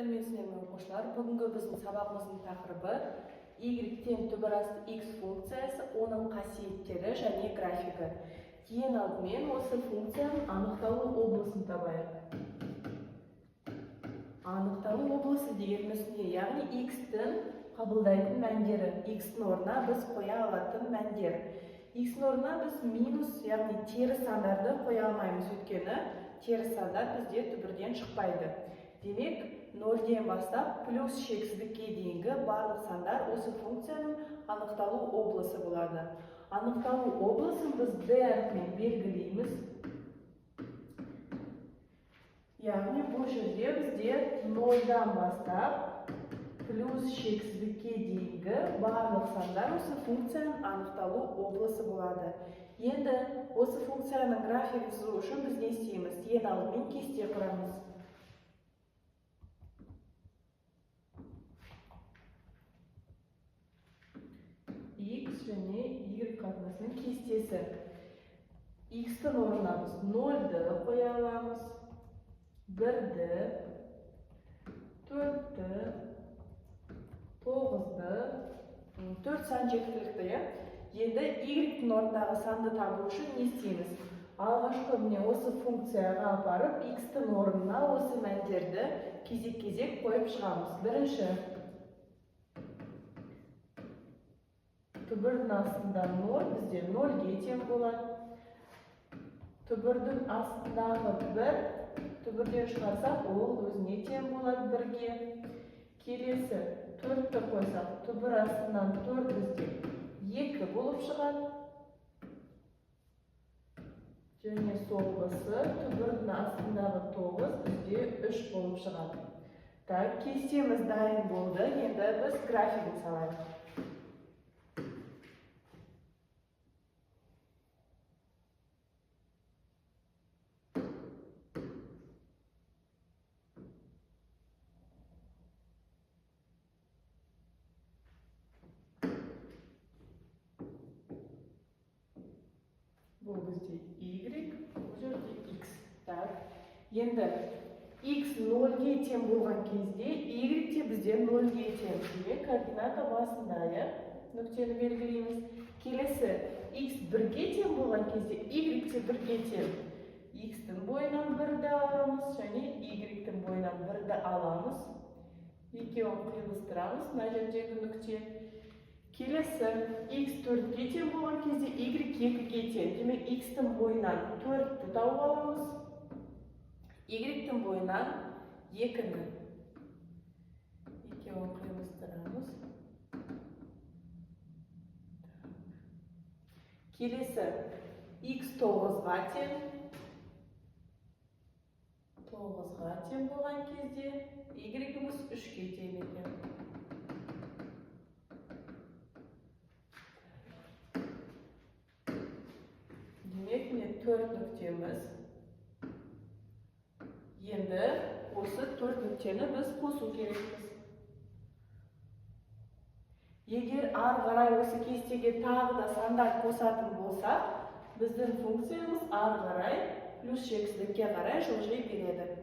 Сәлеметсіздер оқушылар. Бүгінгі біздің сабағымыздың тақырыбы y-тен түбір асты x функциясы, оның қасиеттері және графигі. Ең алдымен осы функцияның анықталу облысын табайық. Анықталу облысы дегеніміз не? Яғни x-тің қабылдайтын мәндері. X-тің орнына біз қоя алатын мәндер. X-тің орнына біз минус, яғни теріс сандарды қоя алмаймыз, өйткені теріс сандар бізде түбірден шықпайды. Демек, 0-ден бастап плюс шексіздікке дейінгі барлық сандар осы функцияның анықталу облысы болады. Анықталу облысын біз d әрпімен белгілейміз. Яғни бұл жерде бізде 0-дан бастап плюс шексіздікке дейінгі барлық сандар осы функцияның анықталу облысы болады. Енді осы функцияның графигін сызу үшін біз не істейміз? Ең алдымен кесте құрамыз. X және Y қатынасының кестесі. X-тің орнына біз 0-ді қоя аламыз, 1-ді, 4-ді, 9-ді, 4 сан жеткілікті. Енді Y-тің орнындағы санды табу үшін не істейміз? Алғашқы міне осы функцияға апарып, X-тің орнына осы мәндерді кезек-кезек қойып шығамыз. Бірінші, түбірдің астында 0 бізде 0-ге тең болады. Түбірдің астындағы 1, түбірден шығарсақ, ол өзіне тең болады 1-ге. Келесі 4-ті қойсақ, түбір астынан 4 бізде 2 болып шығады. Және соңғысы түбірдің астындағы 9 бізде 3 болып шығады. Так, кестеміз дайын болды. Енді біз графигін салайық. Бұл бізде y, бұл жерде x. Так, енді x 0-ге тең болған кезде, y те бізде 0-ге тең. Координата басында, нүктені белгілейміз. Келесі x 1-ге тең болған кезде, y те 1-ге тең. X-тің бойынан 1-ді аламыз, және y-тің бойынан 1-ді аламыз. Екеуін қиылыстырамыз, мына жердегі нүкте. Келесі, x 4-ге тең болған кезде, y 2-ге тең. Демек, x-тің бойынан 4-ті тауып аламыз, y-тің бойынан 2-ні. Екеуін қиылыстырамыз. Келесі, x 9-ға тең. 9-ға тең болған кезде, y-іміз 3-ге тең екен. Демек, 4 нүктеміз. Енді осы 4 нүктені біз қосу керекпіз. Егер ары қарай осы кестеге тағы да сандар қосатын болса, біздің функциямыз ары қарай плюс шексіздікке қарай жылжи береді.